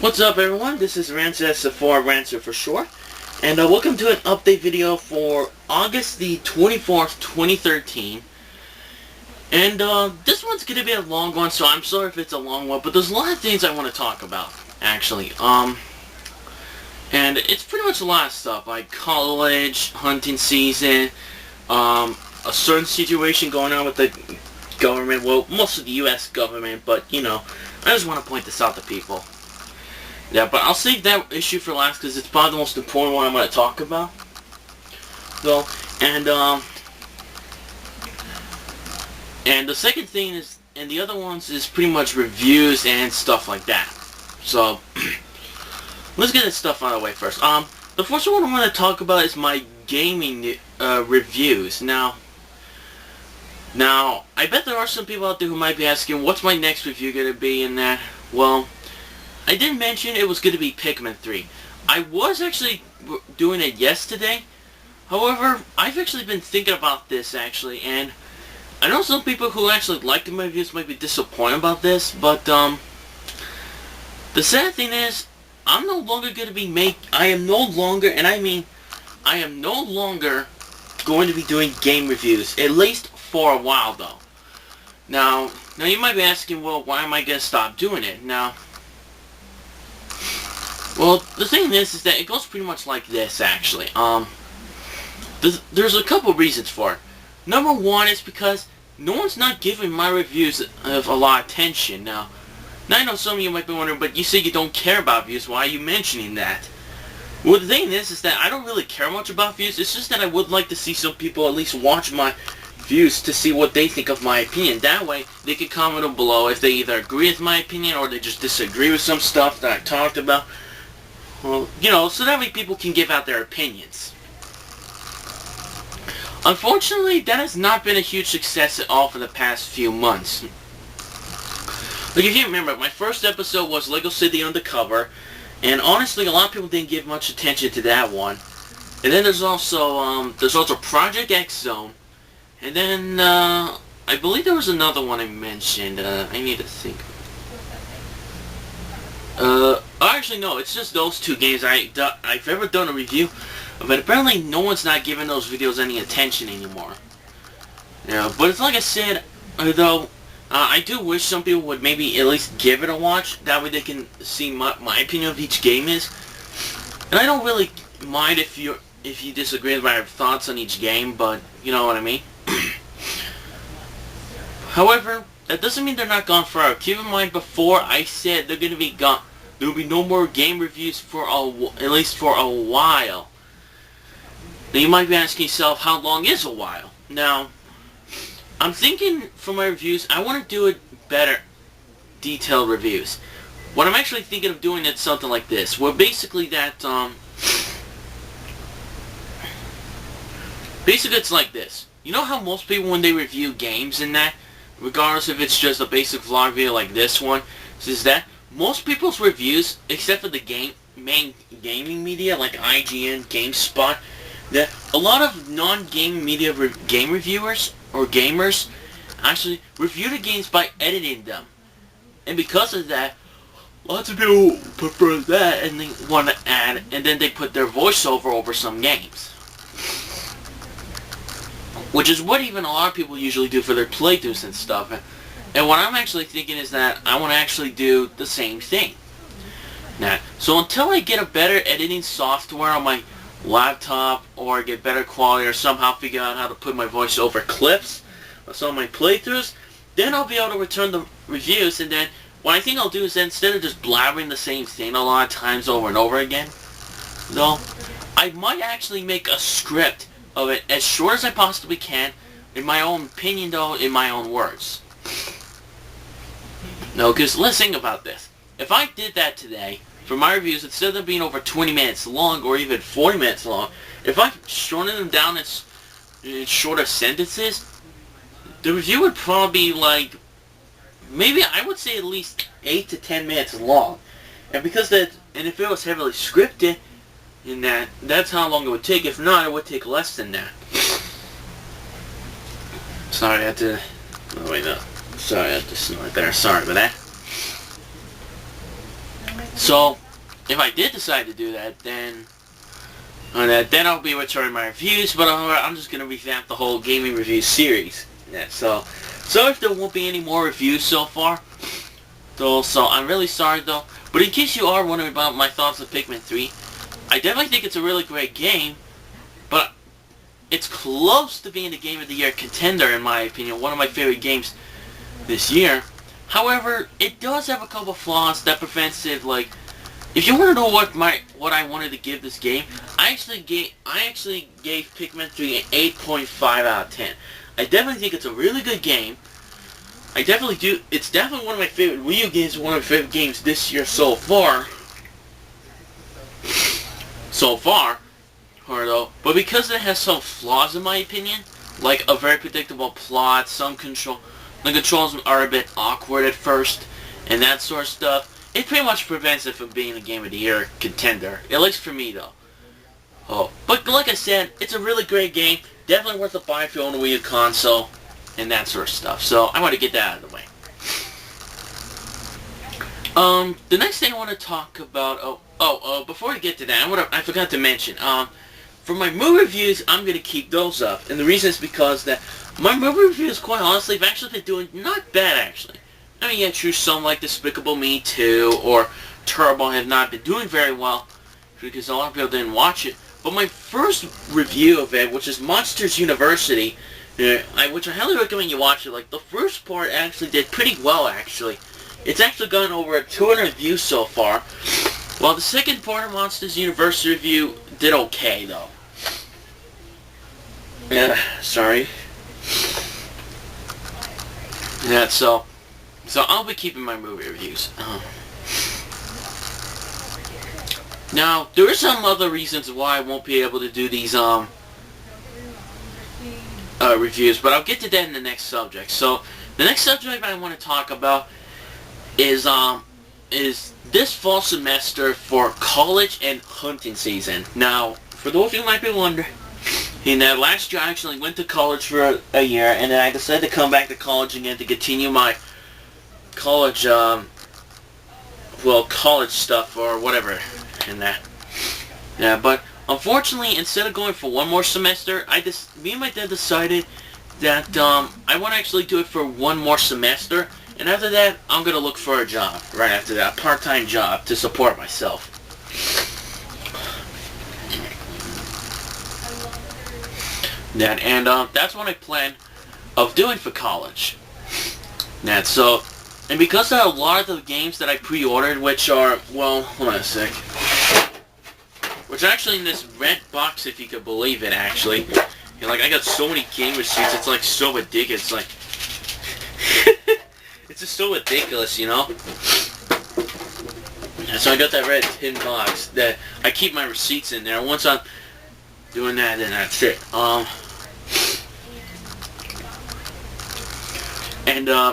What's up, everyone? This is Rancer, that's Sephora Rancer for short. And welcome to an update video for August the 24th, 2013. And this one's going to be a long one, so I'm sorry if it's a long one, but there's a lot of things I want to talk about, actually. And it's pretty much a lot of stuff, like college, hunting season, a certain situation going on with the government, well, most of the U.S. government, but, you know, I just want to point this out to people. Yeah, but I'll save that issue for last because it's probably the most important one I'm going to talk about. So, and the second thing is, and the other ones is pretty much reviews and stuff like that. So, let's get this stuff out of the way first. The first one I want to talk about is my gaming reviews. Now, I bet there are some people out there who might be asking, what's my next review going to be in that? Well, I did mention it was going to be Pikmin 3. I was actually doing it yesterday. However, I've actually been thinking about this, actually, and I know some people who actually liked my reviews might be disappointed about this, but, the sad thing is, I'm no longer going to be I am no longer going to be doing game reviews, at least for a while, though. Now you might be asking, well, why am I going to stop doing it? Now, well, the thing is that it goes pretty much like this, actually. There's a couple reasons for it. Number one is because no one's not giving my reviews of a lot of attention. Now I know some of you might be wondering, but you say you don't care about views, why are you mentioning that? Well, the thing is that I don't really care much about views, it's just that I would like to see some people at least watch my views to see what they think of my opinion. That way, they can comment down below if they either agree with my opinion or they just disagree with some stuff that I talked about. Well, you know, so that way people can give out their opinions. Unfortunately, that has not been a huge success at all for the past few months. Like, if you remember, my first episode was Lego City Undercover, and honestly, a lot of people didn't give much attention to that one. And then there's also Project X Zone, and then, I believe there was another one I mentioned. I need to think. Actually, no, it's just those two games I've ever done a review, but apparently no one's not giving those videos any attention anymore. Yeah, but it's like I said, though, I do wish some people would maybe at least give it a watch, that way they can see my opinion of each game is. And I don't really mind if you disagree with my thoughts on each game, but you know what I mean. However, that doesn't mean they're not gone forever. Keep in mind, before I said they're going to be gone. There will be no more game reviews for at least for a while. Now you might be asking yourself, how long is a while? Now, I'm thinking for my reviews, I want to do it better, detailed reviews. What I'm actually thinking of doing is something like this, where basically it's like this. You know how most people, when they review games and that, regardless if it's just a basic vlog video like this one, is that most people's reviews, except for the main gaming media like IGN, GameSpot, that a lot of non-gaming media game reviewers or gamers actually review the games by editing them, and because of that, lots of people prefer that and they want to add, and then they put their voiceover over some games. Which is what even a lot of people usually do for their playthroughs and stuff. And what I'm actually thinking is that I want to actually do the same thing. Now, so until I get a better editing software on my laptop, or get better quality, or somehow figure out how to put my voice over clips of some of my playthroughs, then I'll be able to return the reviews. And then what I think I'll do is that instead of just blabbering the same thing a lot of times over and over again, though, I might actually make a script of it as short as I possibly can, in my own opinion though, in my own words. No, because let's think about this. If I did that today, for my reviews, instead of them being over 20 minutes long, or even 40 minutes long, if I shorten them down in shorter sentences, the review would probably be like, maybe I would say at least 8 to 10 minutes long. And because and if it was heavily scripted, in that's how long it would take. If not, it would take less than that. Sorry, I had to... Oh, wait, no. Sorry, I had to snort there. Sorry about that. So, if I did decide to do that, then I'll be returning my reviews, but I'm just going to revamp the whole gaming review series. Yeah, so if there won't be any more reviews so far, though, so I'm really sorry though. But in case you are wondering about my thoughts on Pikmin 3, I definitely think it's a really great game, but it's close to being the Game of the Year contender in my opinion, one of my favorite games this year. However, it does have a couple flaws that prevents it, like, if you want to know what I wanted to give this game, I actually gave Pikmin 3 an 8.5 out of 10. I definitely think it's a really good game. I definitely do. It's definitely one of my favorite Wii U games, one of my favorite games this year so far. Though. But because it has some flaws in my opinion, like a very predictable plot, the controls are a bit awkward at first, and that sort of stuff. It pretty much prevents it from being a Game of the Year contender. At least for me, though. But like I said, it's a really great game. Definitely worth a buy if you own a Wii U console, and that sort of stuff. So I want to get that out of the way. The next thing I want to talk about. Before I get to that, I forgot to mention. For my movie reviews, I'm gonna keep those up, and the reason is because that my movie reviews, quite honestly, have actually been doing not bad actually. I mean, yeah, true, some like Despicable Me 2 or Turbo have not been doing very well because a lot of people didn't watch it. But my first review of it, which is Monsters University, which I highly recommend you watch it. Like, the first part actually did pretty well, actually. It's actually gotten over 200 views so far. While the second part of Monsters University review did okay, though. Sorry. Yeah, so I'll be keeping my movie reviews. Now, there are some other reasons why I won't be able to do these reviews, but I'll get to that in the next subject. So, the next subject I want to talk about is this fall semester for college and hunting season. Now, for those of you who might be wondering, last year I actually went to college for a year, and then I decided to come back to college again to continue my college, college stuff or whatever, and that. Yeah, but unfortunately, instead of going for one more semester, me and my dad decided that I want to actually do it for one more semester, and after that, I'm gonna look for a job right after that, a part-time job to support myself. That's what I plan of doing for college. And because of a lot of the games that I pre-ordered, which are, well, hold on a sec. Which are actually in this red box, if you could believe it, actually. I got so many game receipts, it's like so ridiculous, like... It's just so ridiculous, you know? So I got that red tin box that I keep my receipts in there. Once I'm doing that, then that's it.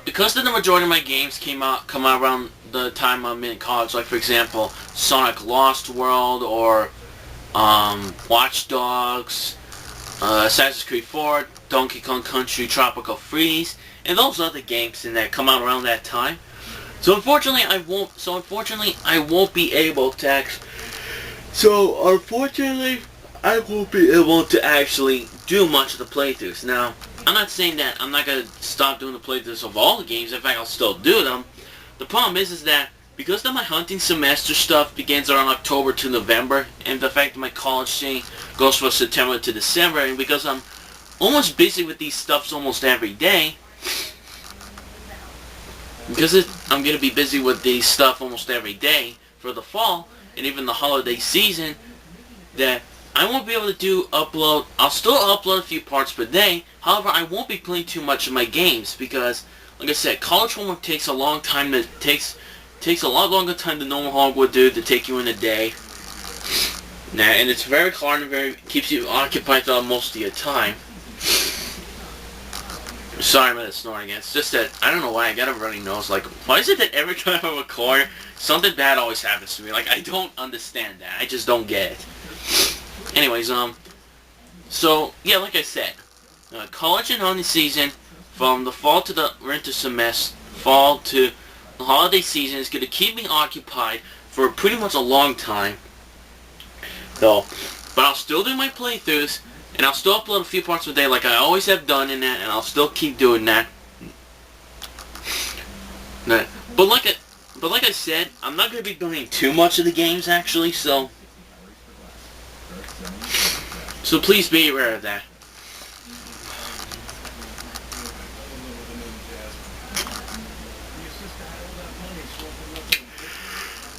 Because the majority of my games come out around the time I'm in college, like for example, Sonic Lost World or Watch Dogs, Assassin's Creed 4, Donkey Kong Country Tropical Freeze, and those other games in that come out around that time. So unfortunately, I won't be able to actually do much of the playthroughs. Now, I'm not saying that I'm not going to stop doing the playthroughs of all the games. In fact, I'll still do them. The problem is that because my hunting semester stuff begins around October to November, and the fact that my college thing goes from September to December, and because I'm almost busy with these stuffs almost every day, I'm going to be busy with these stuff almost every day for the fall, and even the holiday season, that I won't be able to upload. I'll still upload a few parts per day. However, I won't be playing too much of my games because, like I said, college homework takes a long time. Takes a lot longer time than normal homework would do to take you in a day. And it's very hard and keeps you occupied for most of your time. Sorry about the snoring again. It's just that I don't know why I got a running nose. Like, why is it that every time I record, something bad always happens to me? Like, I don't understand that. I just don't get it. Anyways, so yeah, like I said, college and hunting season from the fall to the winter semester, fall to holiday season is going to keep me occupied for pretty much a long time. Though, but I'll still do my playthroughs, and I'll still upload a few parts a day like I always have done in that, and I'll still keep doing that. But like I said, I'm not going to be doing too much of the games actually, so please be aware of that.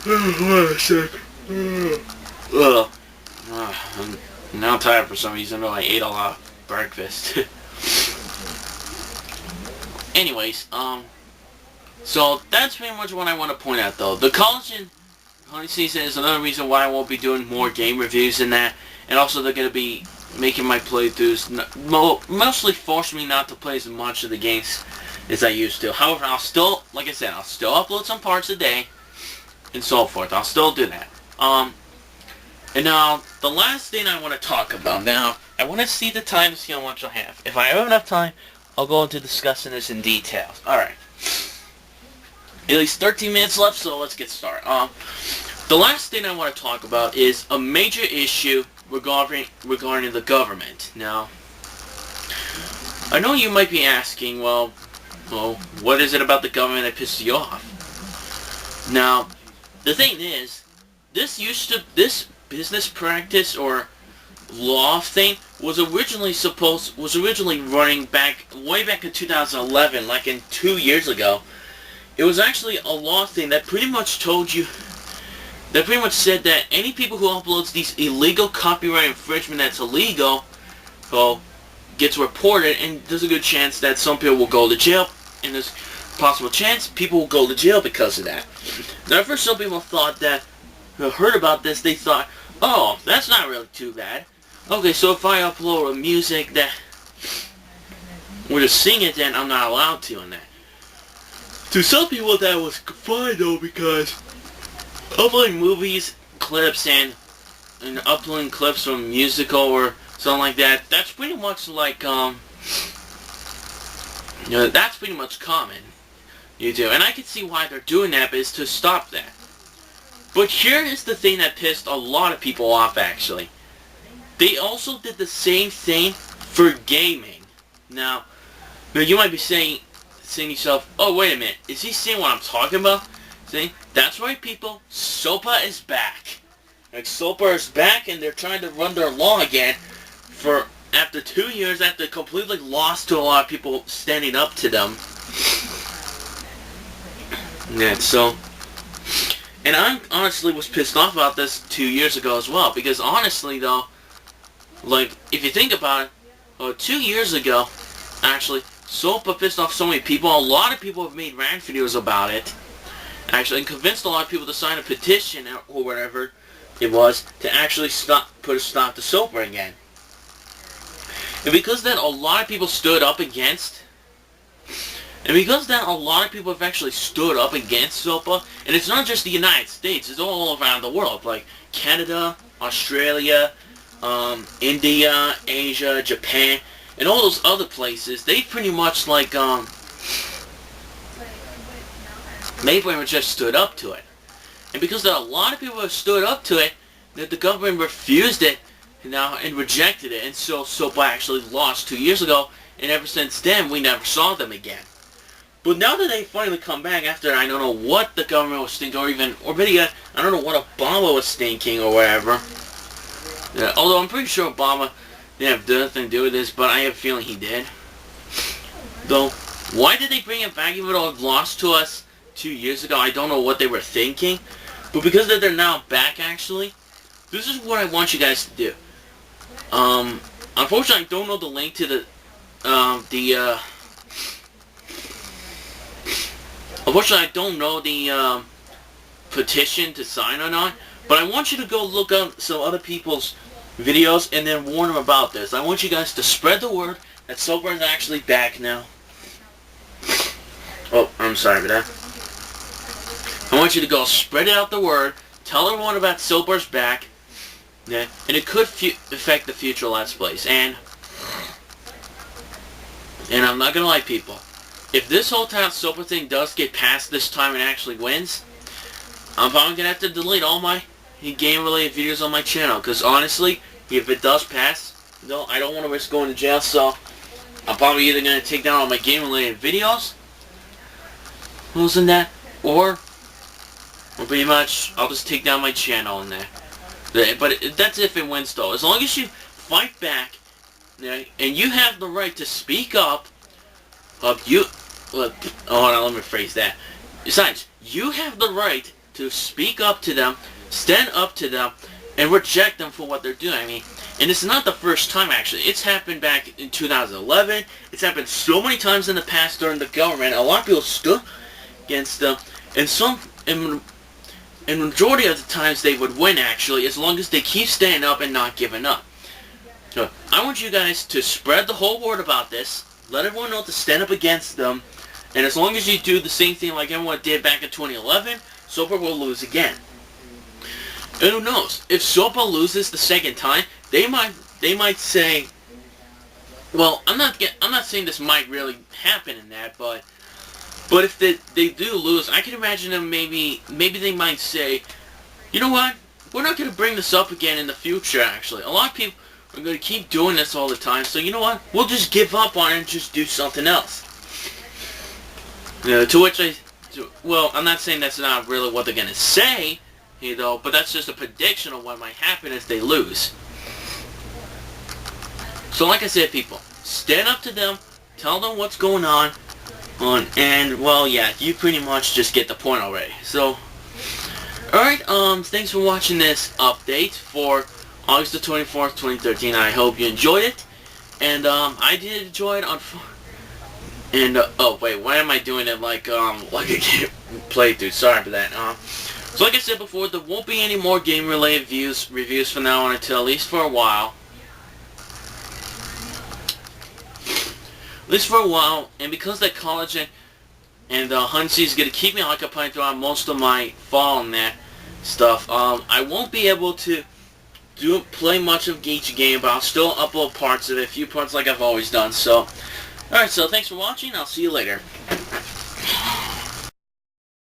Wait a sec. I'm now tired for some reason, though I ate a lot of breakfast. Anyways, so that's pretty much what I want to point out, though. The collagen hunting season is another reason why I won't be doing more game reviews and that, and also they're going to be making my playthroughs mostly force me not to play as much of the games as I used to. However, I'll still, like I said, I'll still upload some parts a day, and so forth. I'll still do that. And now, the last thing I want to talk about now, I want to see the time to see how much I have. If I have enough time, I'll go into discussing this in detail. Alright. At least 13 minutes left, so let's get started. The last thing I want to talk about is a major issue regarding the government. Now, I know you might be asking, well, what is it about the government that pisses you off? Now, the thing is, this business practice or law thing was originally running way back in 2011, like in 2 years ago. It was actually a law thing that pretty much said that any people who uploads these illegal copyright infringement that's illegal, well, gets reported, and there's a good chance that some people will go to jail, and there's a possible chance people will go to jail because of that. Now, at first some people thought that, heard about this, they thought, oh, that's not really too bad. Okay, so if I upload a music that were to sing it, then I'm not allowed to on that. To some people that was fine though, because uploading movies, clips, and uploading clips from musical or something like that, that's pretty much like, that's pretty much common. You do. And I can see why they're doing that, but it's to stop that. But here is the thing that pissed a lot of people off, actually. They also did the same thing for gaming. Now you might be saying to yourself, oh, wait a minute, is he saying what I'm talking about? See, that's right, people. SOPA is back. Like, SOPA is back, and they're trying to run their law again after 2 years, after completely lost to a lot of people standing up to them. Yeah, so, and I honestly was pissed off about this 2 years ago as well, because honestly, though, like, if you think about it, 2 years ago, actually, SOPA pissed off so many people. A lot of people have made rant videos about it, actually, and convinced a lot of people to sign a petition or whatever it was to actually put a stop to SOPA again. And because that a lot of people stood up against, and because that a lot of people have actually stood up against SOPA, and it's not just the United States, it's all around the world, like Canada, Australia, India, Asia, Japan, and all those other places, they pretty much like, they pretty much just stood up to it. And because that a lot of people have stood up to it, that the government refused it and rejected it, and so SOPA actually lost 2 years ago, and ever since then we never saw them again. But now that they finally come back after I don't know what the government was thinking, or better yet, I don't know what Obama was thinking or whatever. Yeah, although I'm pretty sure Obama didn't have anything to do with this, but I have a feeling he did. Though, why did they bring it back even though it lost to us 2 years ago? I don't know what they were thinking. But because they're now back, actually, this is what I want you guys to do. Unfortunately, I don't know the link to unfortunately, I don't know the, petition to sign or not, but I want you to go look up some other people's videos and then warn them about this. I want you guys to spread the word that SOPA is actually back now. Oh, I'm sorry for that. I want you to go spread out the word, tell everyone about SOPA's back, yeah, and it could affect the future Let's Plays. And I'm not gonna lie, people, if this whole town Sopa thing does get passed this time and actually wins, I'm probably going to have to delete all my game-related videos on my channel. Because honestly, if it does pass, no, I don't want to risk going to jail, so I'm probably either going to take down all my game-related videos, losing that, or pretty much I'll just take down my channel in there. But that's if it wins, though. As long as you fight back, and you have the right to speak up, hold on, let me rephrase that. Besides, you have the right to speak up to them, stand up to them, and reject them for what they're doing. I mean, and it's not the first time, actually. It's happened back in 2011. It's happened so many times in the past during the government. A lot of people stood against them, and majority of the times they would win, actually, as long as they keep standing up and not giving up. So, I want you guys to spread the whole word about this. Let everyone know to stand up against them. And as long as you do the same thing like everyone did back in 2011, Sopa will lose again. And who knows? If Sopa loses the second time, they might say, well, I'm not saying this might really happen in that, but if they do lose, I can imagine them maybe they might say, you know what? We're not going to bring this up again in the future, actually. A lot of people are going to keep doing this all the time, so you know what? We'll just give up on it and just do something else. Well, I'm not saying that's not really what they're going to say, but that's just a prediction of what might happen if they lose. So like I said, people, stand up to them, tell them what's going on, and, well, yeah, you pretty much just get the point already. So, alright, thanks for watching this update for August the 24th, 2013. I hope you enjoyed it, and, I did enjoy it oh, wait, why am I doing it like a game playthrough? Sorry for that. So like I said before, there won't be any more game-related reviews from now on until at least for a while. And because that college and Huntsy is going to keep me occupied throughout most of my fall and that stuff, I won't be able to play much of each game, but I'll still upload parts of it, a few parts like I've always done. So, alright, so thanks for watching, I'll see you later.